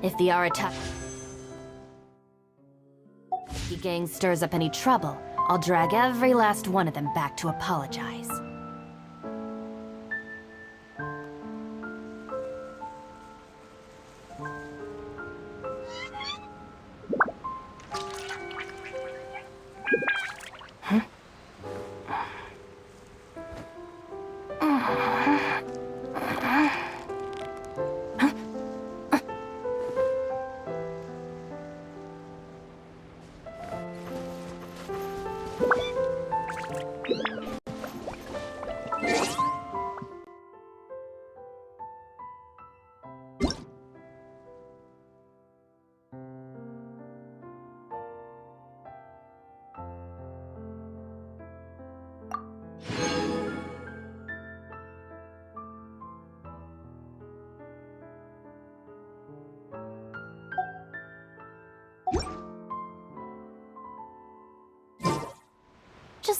If the Arataki gang stirs up any trouble, I'll drag every last one of them back to apologize.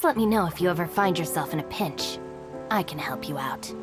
Just let me know if you ever find yourself in a pinch. I can help you out.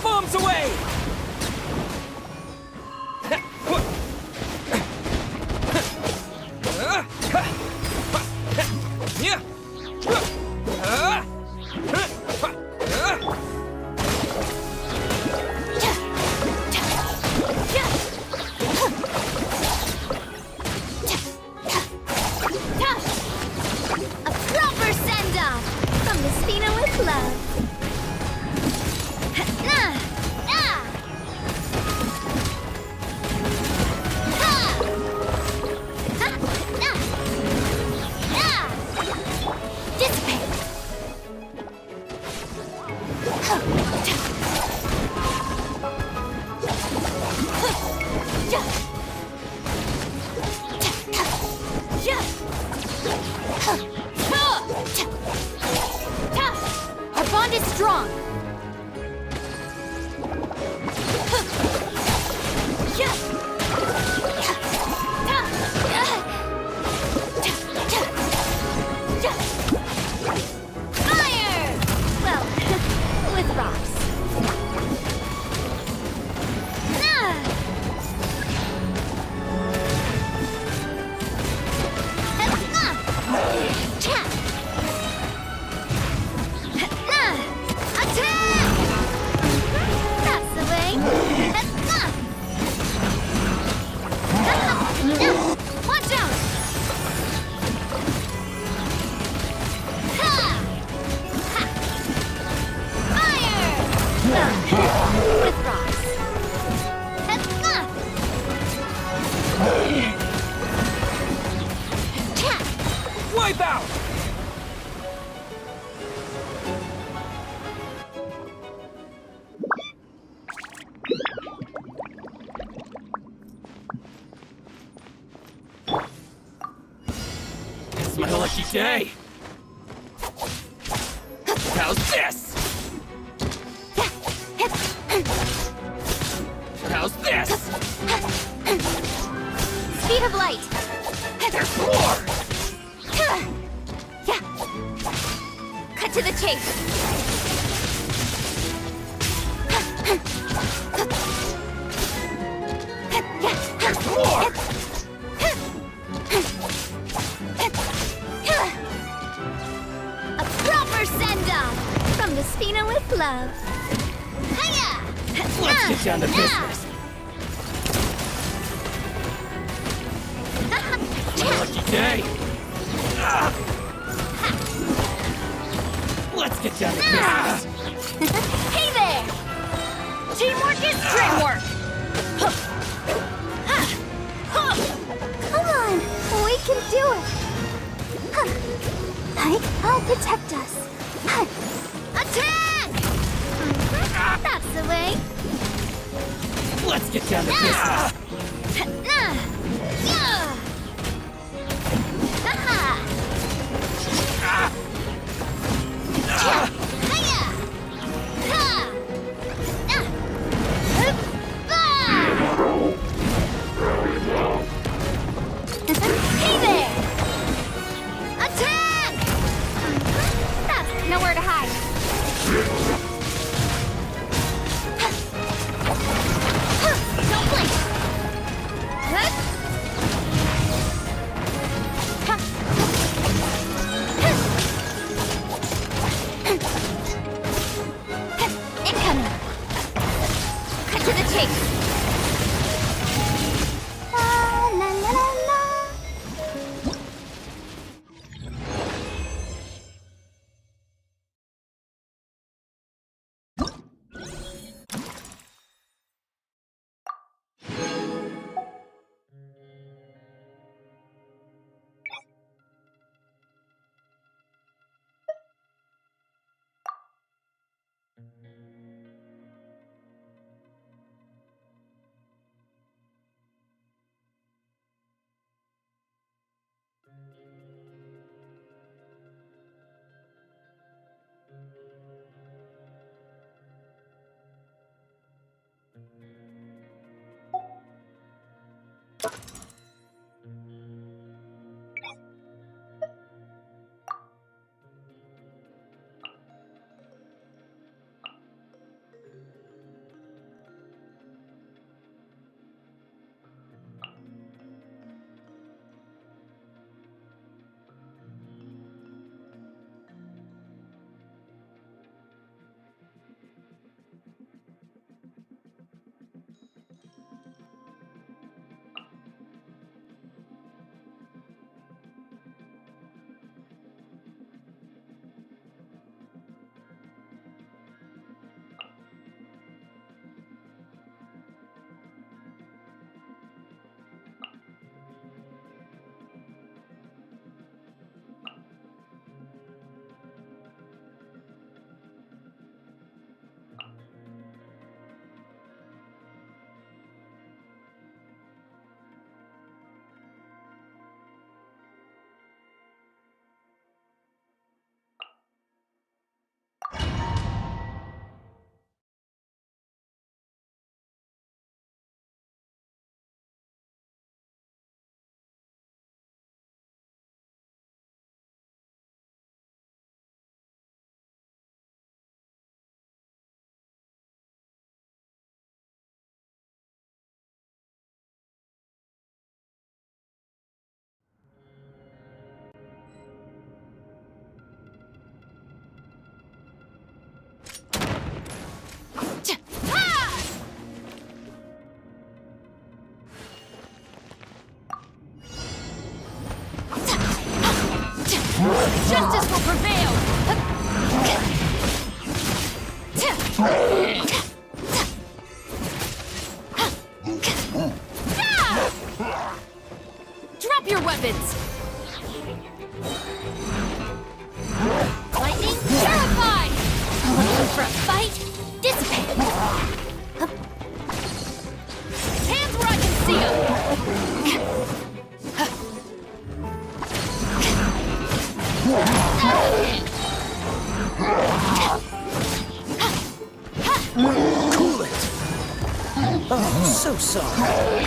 Bombs away! A proper send-off from the Spina with love. Our bond is strong. Fire! Well, with rocks. Watch out! Fire! With rocks. Wipe out! It's my lucky day! How's this? How's this? Speed of light. There's more! Cut to the chase. There's more! with love. Hiya! Let's get down to business. What a lucky day. Let's get down to business. Hey there! Teamwork is dreamwork! Come on, we can do it! I'll protect us. Attack! That's the way. Let's get down to business. Hey there! Attack! That's nowhere to hide. Don't blink. Incoming. Cut to the chase. La la la la la. Justice will prevail! Drop your weapons! Lightning, Terrified! looking for a fight? Dissipate. Hands where I can see them! Cool it. Oh, so sorry.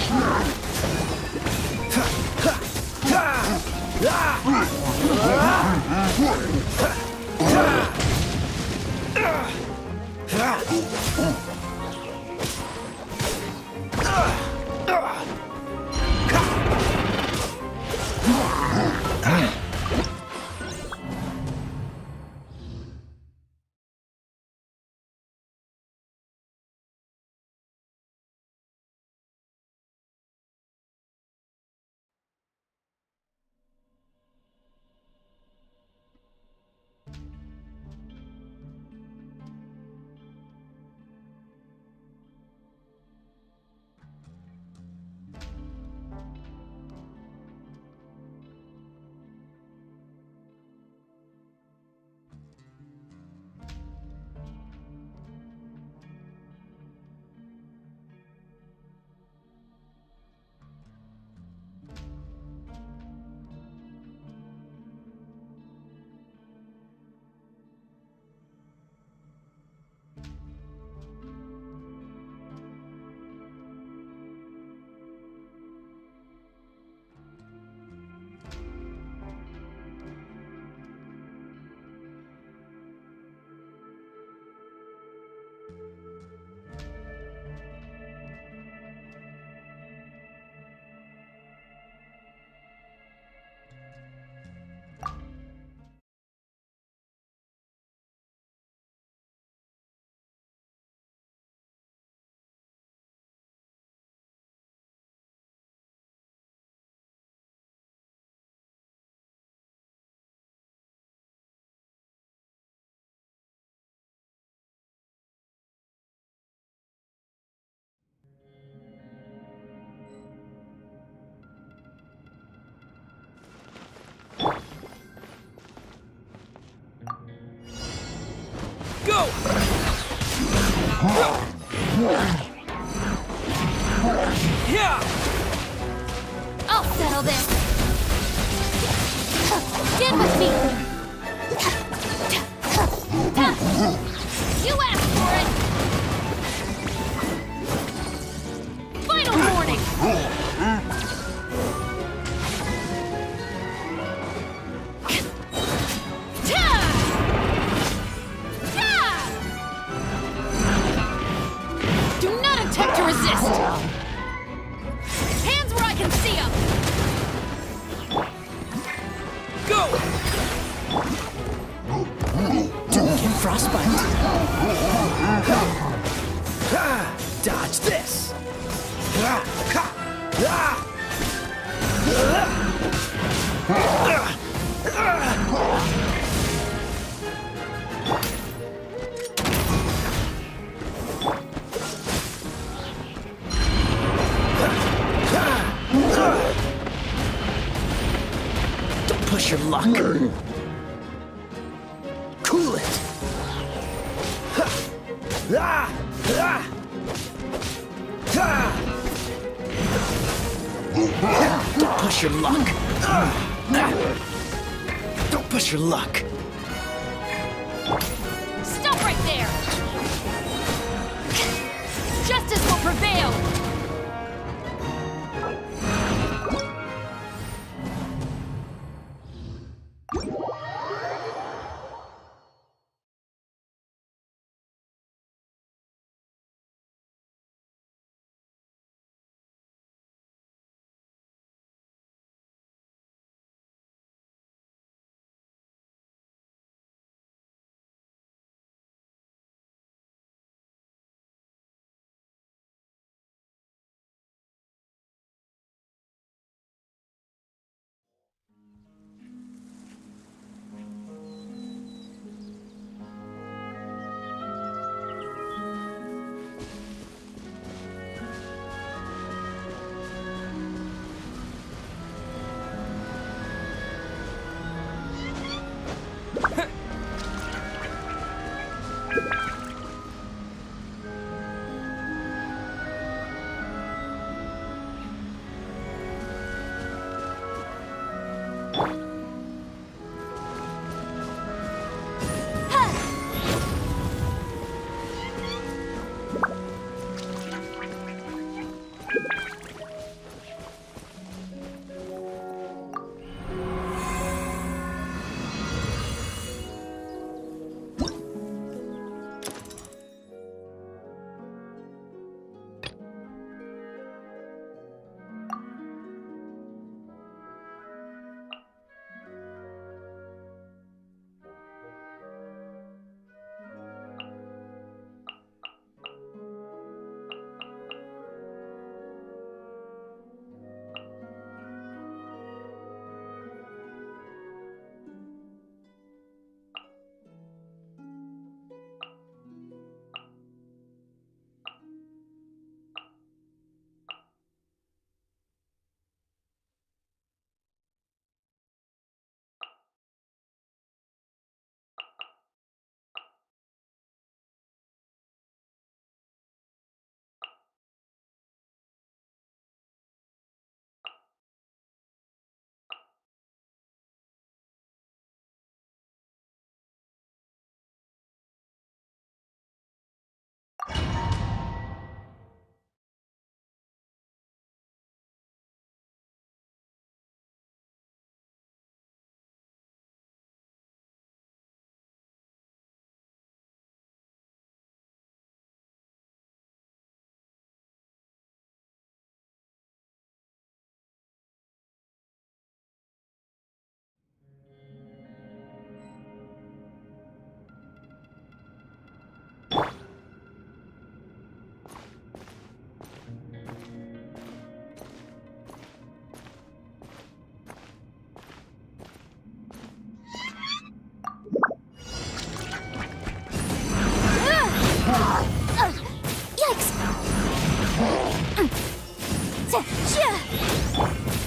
Go! Yeah! I'll settle this. Get with me. You asked for it. Final warning. Do not attempt to resist. Hands where I can see them. Go! Don't get frostbite. Dodge this! Don't push your luck. Cool it! Don't push your luck. Don't push your luck. Stop right there. Justice will prevail.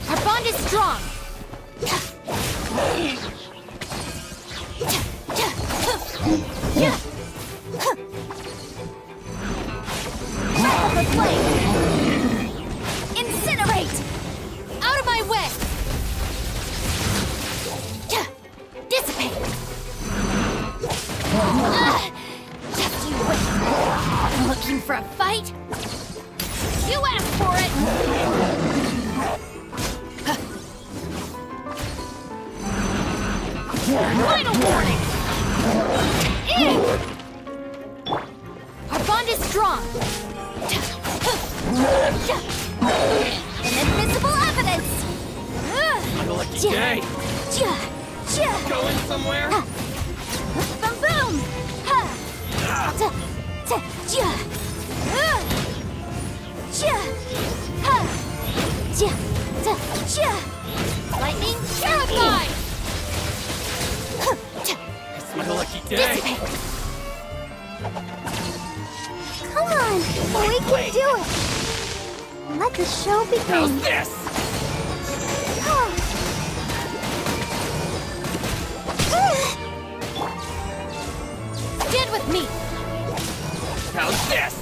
Our bond is strong. Final warning! Our bond is strong. Inadmissible evidence! On a lucky day. Going somewhere? Boom boom! Lightning terrified! It's my lucky day. Dissipate! Come on, we can do it! Let the show begin! How's this? Stand with me! How's this?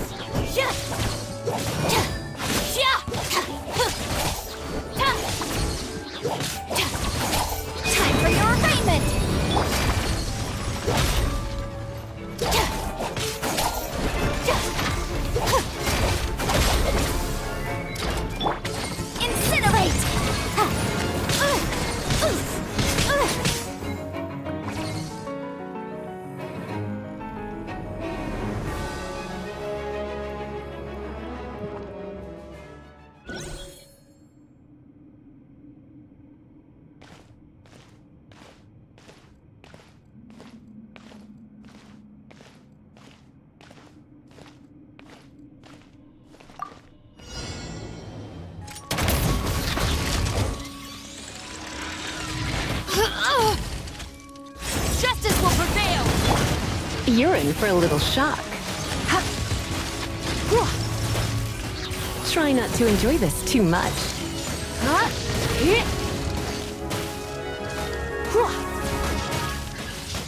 Time for your arraignment! Incinerate! Justice will prevail! You're in for a little shock. Try not to enjoy this too much.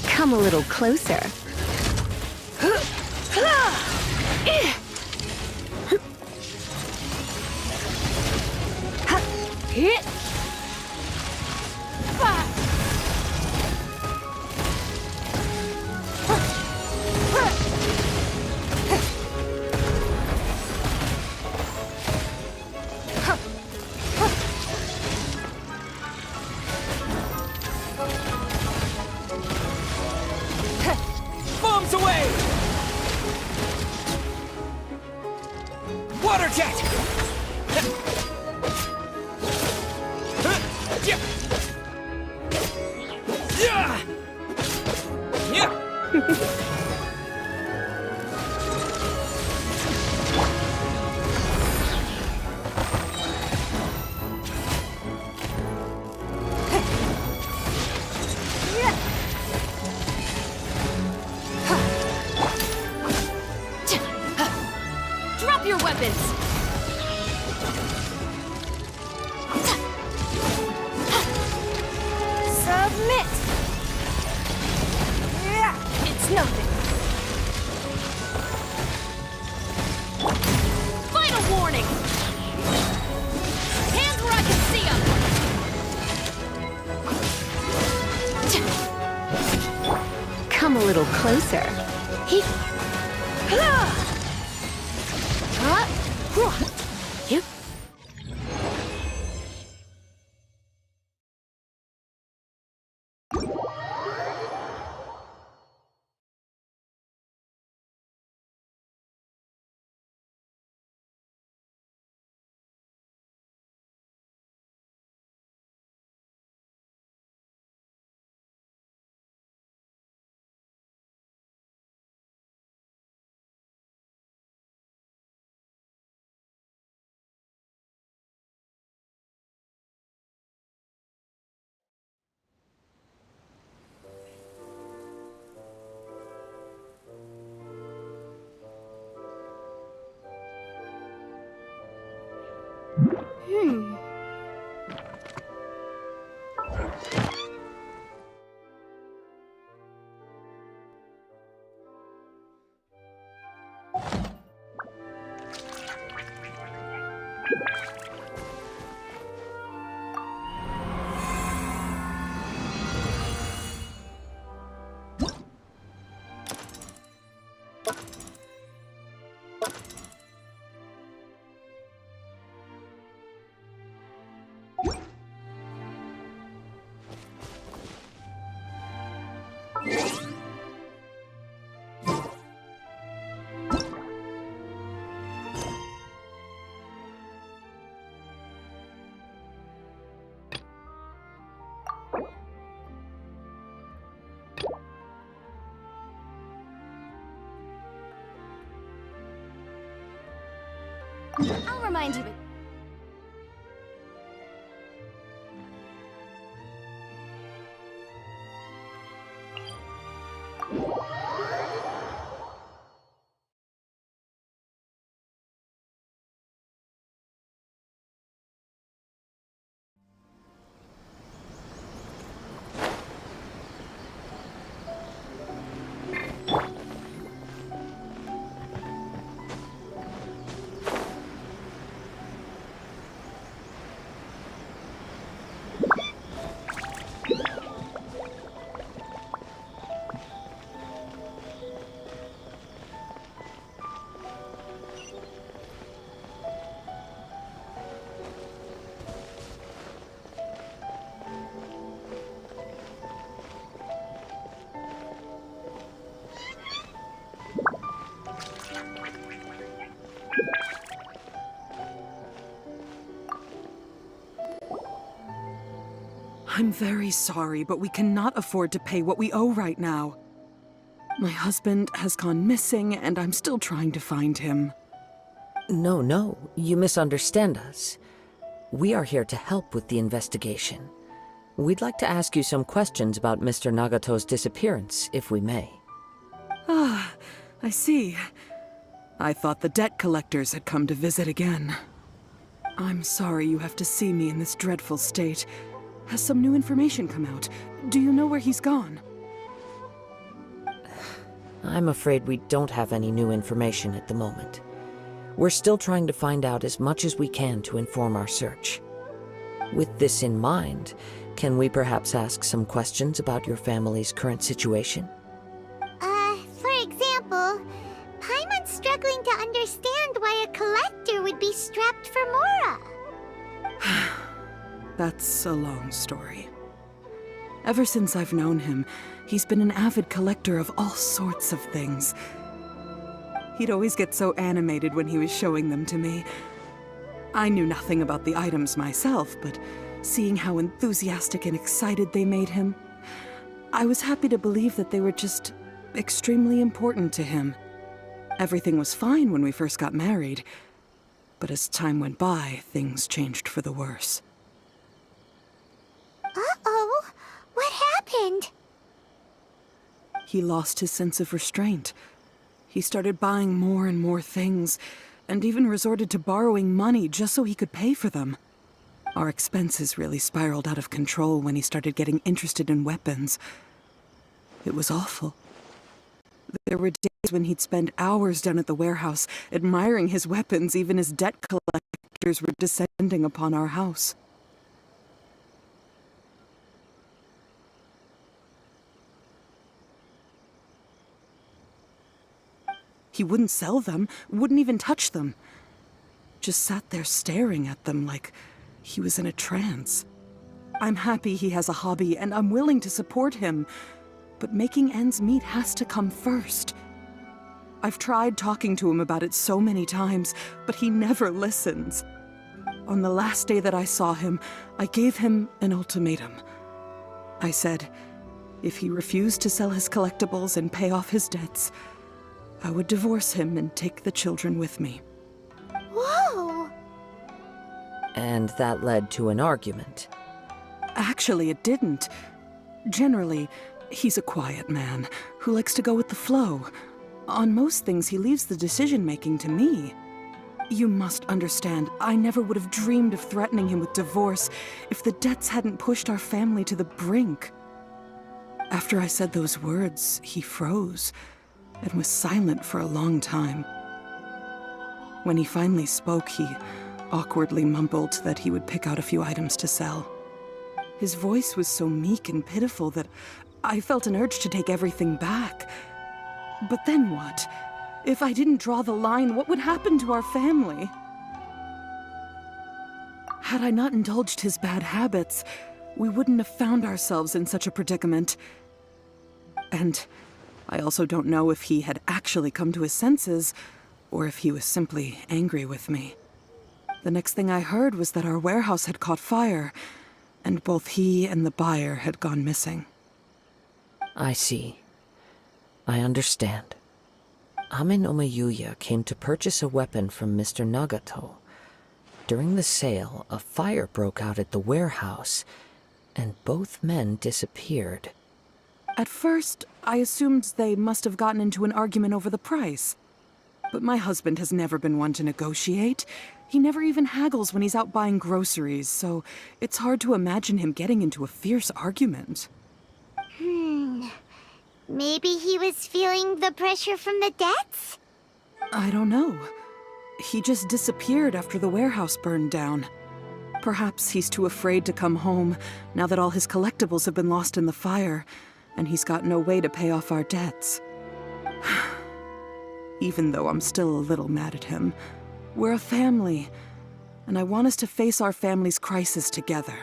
Come a little closer. Bombs away! Water jet! Drop your weapons! Submit! It's nothing. Final warning! Hands where I can see them! Come a little closer. I'll remind you. I'm very sorry, but we cannot afford to pay what we owe right now. My husband has gone missing, and I'm still trying to find him. No, you misunderstand us. We are here to help with the investigation. We'd like to ask you some questions about Mr. Nagato's disappearance, if we may. Ah, I see. I thought the debt collectors had come to visit again. I'm sorry you have to see me in this dreadful state. Has some new information come out? Do you know where he's gone? I'm afraid we don't have any new information at the moment. We're still trying to find out as much as we can to inform our search. With this in mind, can we perhaps ask some questions about your family's current situation? For example, Paimon's struggling to understand why a collector would be strapped for Mora. That's a long story. Ever since I've known him, he's been an avid collector of all sorts of things. He'd always get so animated when he was showing them to me. I knew nothing about the items myself, but seeing how enthusiastic and excited they made him, I was happy to believe that they were just extremely important to him. Everything was fine when we first got married, but as time went by, things changed for the worse. Uh-oh, what happened? He lost his sense of restraint. He started buying more and more things, and even resorted to borrowing money just so he could pay for them. Our expenses really spiraled out of control when he started getting interested in weapons. It was awful. There were days when he'd spend hours down at the warehouse, admiring his weapons even as debt collectors were descending upon our house. He wouldn't sell them, wouldn't even touch them. Just sat there staring at them like he was in a trance. I'm happy he has a hobby, and I'm willing to support him. But making ends meet has to come first. I've tried talking to him about it so many times, but he never listens. On the last day that I saw him, I gave him an ultimatum. I said, if he refused to sell his collectibles and pay off his debts, I would divorce him and take the children with me. Whoa! And that led to an argument. Actually, it didn't. Generally, he's a quiet man who likes to go with the flow. On most things, he leaves the decision-making to me. You must understand, I never would have dreamed of threatening him with divorce if the debts hadn't pushed our family to the brink. After I said those words, he froze and was silent for a long time. When he finally spoke, he awkwardly mumbled that he would pick out a few items to sell. His voice was so meek and pitiful that I felt an urge to take everything back. But then what? If I didn't draw the line, what would happen to our family? Had I not indulged his bad habits, we wouldn't have found ourselves in such a predicament. And I also don't know if he had actually come to his senses, or if he was simply angry with me. The next thing I heard was that our warehouse had caught fire, and both he and the buyer had gone missing. I see. I understand. Amenoma Yuya came to purchase a weapon from Mr. Nagato. During the sale, a fire broke out at the warehouse, and both men disappeared. At first, I assumed they must have gotten into an argument over the price. But my husband has never been one to negotiate. He never even haggles when he's out buying groceries, so it's hard to imagine him getting into a fierce argument. Maybe he was feeling the pressure from the debts? I don't know. He just disappeared after the warehouse burned down. Perhaps he's too afraid to come home now that all his collectibles have been lost in the fire, and he's got no way to pay off our debts. Even though I'm still a little mad at him, we're a family, and I want us to face our family's crisis together.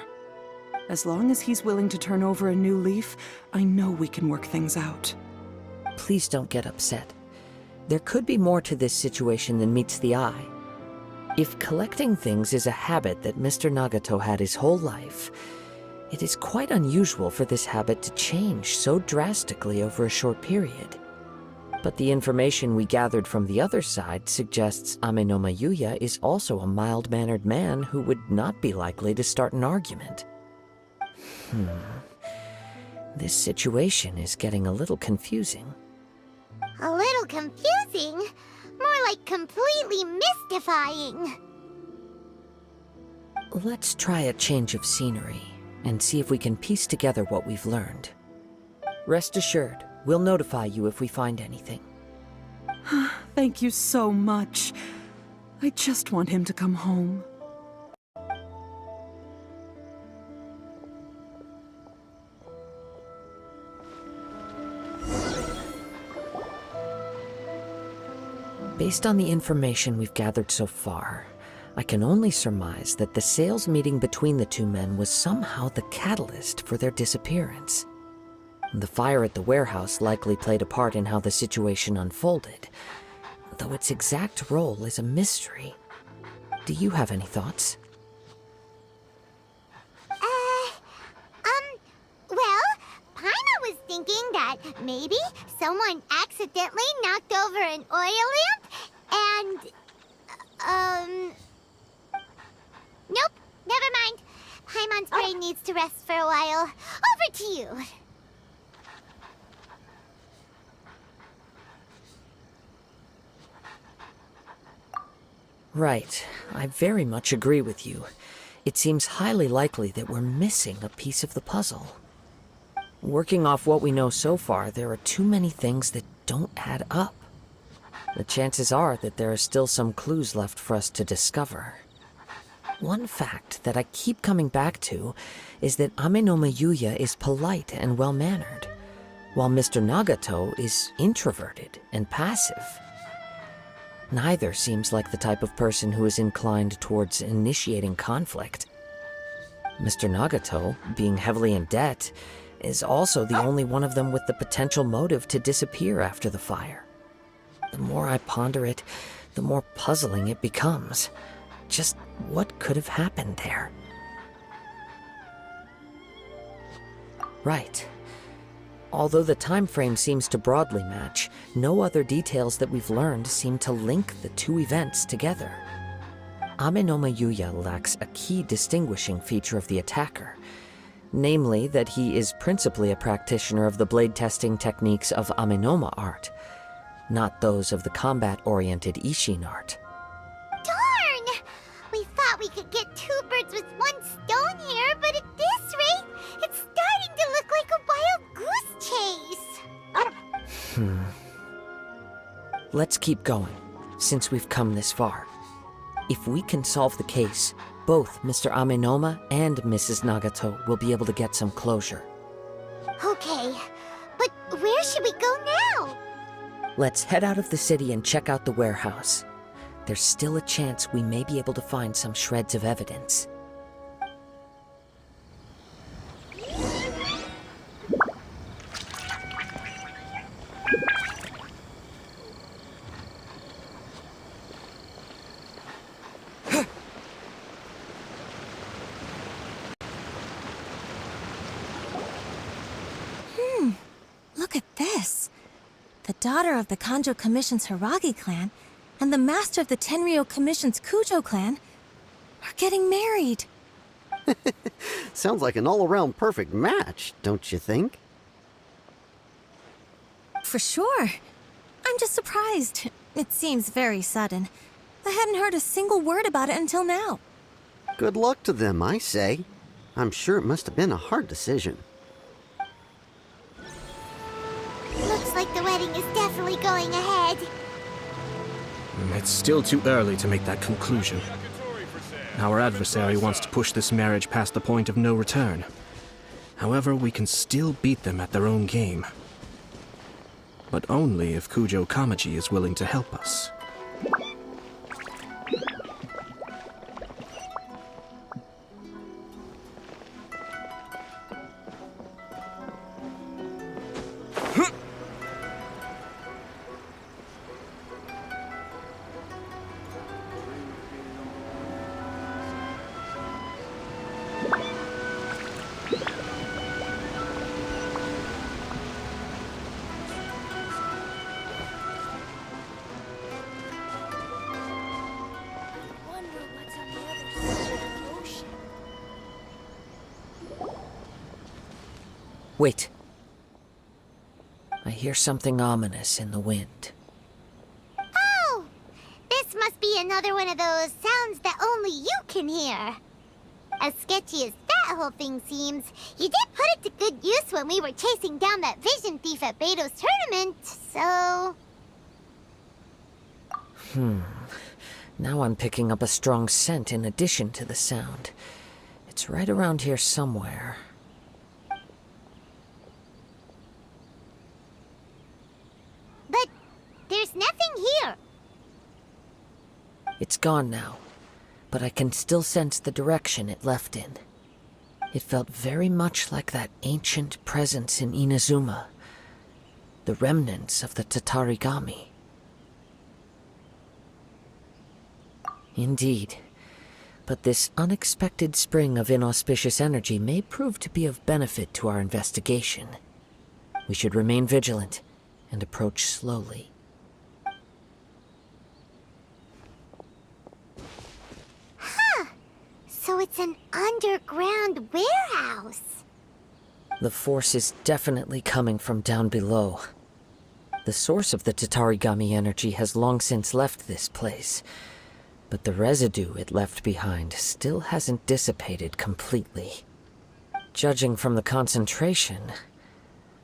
As long as he's willing to turn over a new leaf, I know we can work things out. Please don't get upset. There could be more to this situation than meets the eye. If collecting things is a habit that Mr. Nagato had his whole life, it is quite unusual for this habit to change so drastically over a short period. But the information we gathered from the other side suggests Amenoma Yuya is also a mild-mannered man who would not be likely to start an argument. This situation is getting a little confusing. A little confusing? More like completely mystifying. Let's try a change of scenery and see if we can piece together what we've learned. Rest assured, we'll notify you if we find anything. Thank you so much. I just want him to come home. Based on the information we've gathered so far, I can only surmise that the sales meeting between the two men was somehow the catalyst for their disappearance. The fire at the warehouse likely played a part in how the situation unfolded, though its exact role is a mystery. Do you have any thoughts? Well, Paima was thinking that maybe someone accidentally knocked over an oil lamp and, nope, never mind. Paimon's brain needs to rest for a while. Over to you. Right. I very much agree with you. It seems highly likely that we're missing a piece of the puzzle. Working off what we know so far, there are too many things that don't add up. The chances are that there are still some clues left for us to discover. One fact that I keep coming back to is that Amenoma Yuya is polite and well-mannered, while Mr. Nagato is introverted and passive. Neither seems like the type of person who is inclined towards initiating conflict. Mr. Nagato, being heavily in debt, is also the only one of them with the potential motive to disappear after the fire. The more I ponder it, the more puzzling it becomes. Just what could have happened there? Right. Although the time frame seems to broadly match, no other details that we've learned seem to link the two events together. Amenoma Yuya lacks a key distinguishing feature of the attacker, namely that he is principally a practitioner of the blade testing techniques of Amenoma art, not those of the combat-oriented Ishin art. Darn! We thought we could get two birds with one stone here, but at this rate, it's starting to look like a wild goose chase. Let's keep going, since we've come this far. If we can solve the case, both Mr. Amenoma and Mrs. Nagato will be able to get some closure. Okay, but where should we go now? Let's head out of the city and check out the warehouse. There's still a chance we may be able to find some shreds of evidence. Look at this. the daughter of the Kanjo Commission's Hiragi clan and the master of the Tenryo Commission's Kujo clan are getting married. Sounds like an all-around perfect match, don't you think? For sure. I'm just surprised. It seems very sudden. I hadn't heard a single word about it until now. Good luck to them, I say. I'm sure it must have been a hard decision. Looks like the wedding is definitely going ahead. It's still too early to make that conclusion. Our adversary wants to push this marriage past the point of no return. However, we can still beat them at their own game. But only if Kujo Kamaji is willing to help us. Wait. I hear something ominous in the wind. Oh! This must be another one of those sounds that only you can hear. As sketchy as that whole thing seems, you did put it to good use when we were chasing down that vision thief at Beto's tournament, so... Now I'm picking up a strong scent in addition to the sound. It's right around here somewhere. But there's nothing here. It's gone now, but I can still sense the direction it left in. It felt very much like that ancient presence in Inazuma, the remnants of the Tatarigami. Indeed, but this unexpected spring of inauspicious energy may prove to be of benefit to our investigation. We should remain vigilant and approach slowly. So it's an underground warehouse. The force is definitely coming from down below. The source of the Tatarigami energy has long since left this place, but the residue it left behind still hasn't dissipated completely. Judging from the concentration,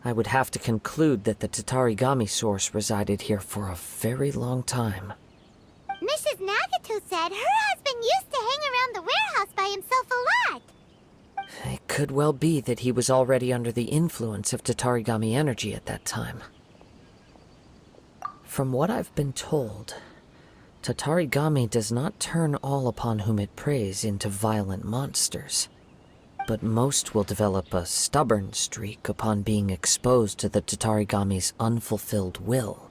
I would have to conclude that the Tatarigami source resided here for a very long time. Mrs. Nagato said her husband used to hang around the warehouse by himself a lot. It could well be that he was already under the influence of Tatarigami energy at that time. From what I've been told, Tatarigami does not turn all upon whom it preys into violent monsters, but most will develop a stubborn streak upon being exposed to the Tatarigami's unfulfilled will.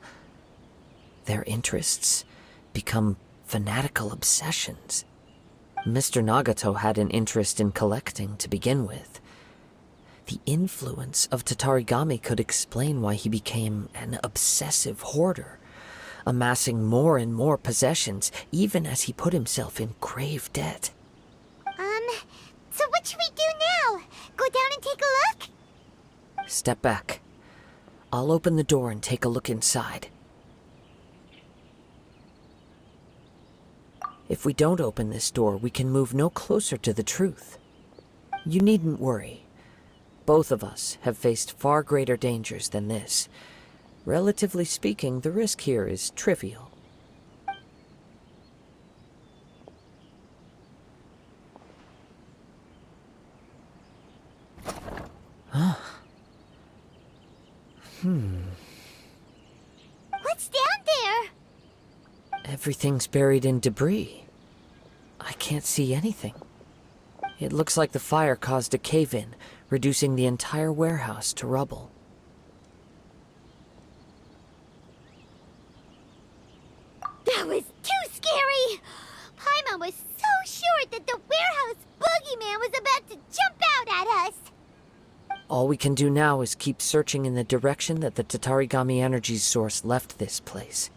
Their interests become fanatical obsessions. Mr. Nagato had an interest in collecting to begin with. The influence of Tatarigami could explain why he became an obsessive hoarder, amassing more and more possessions, even as he put himself in grave debt. So what should we do now? Go down and take a look? Step back. I'll open the door and take a look inside. If we don't open this door, we can move no closer to the truth. You needn't worry. Both of us have faced far greater dangers than this. Relatively speaking, the risk here is trivial. What's down there? Everything's buried in debris. I can't see anything. It looks like the fire caused a cave-in, reducing the entire warehouse to rubble. That was too scary! Paimon was so sure that the warehouse boogeyman was about to jump out at us! All we can do now is keep searching in the direction that the Tatarigami energy source left this place.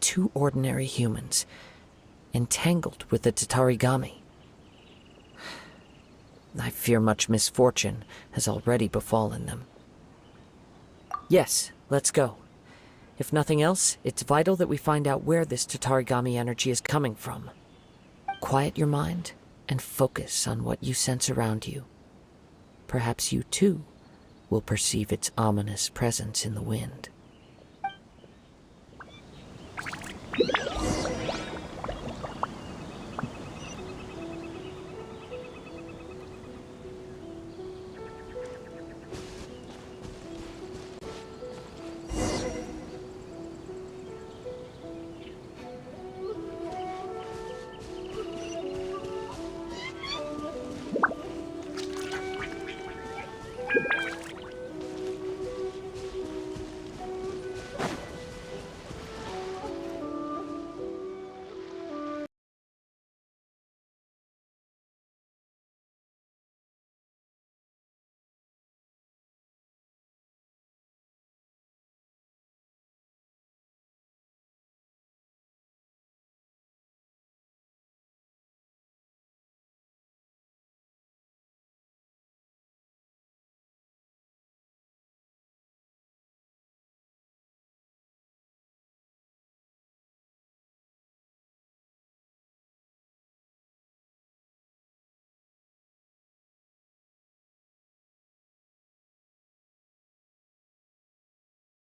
2 ordinary humans, entangled with the Tatarigami. I fear much misfortune has already befallen them. Yes, let's go. If nothing else, it's vital that we find out where this Tatarigami energy is coming from. Quiet your mind and focus on what you sense around you. Perhaps you too will perceive its ominous presence in the wind.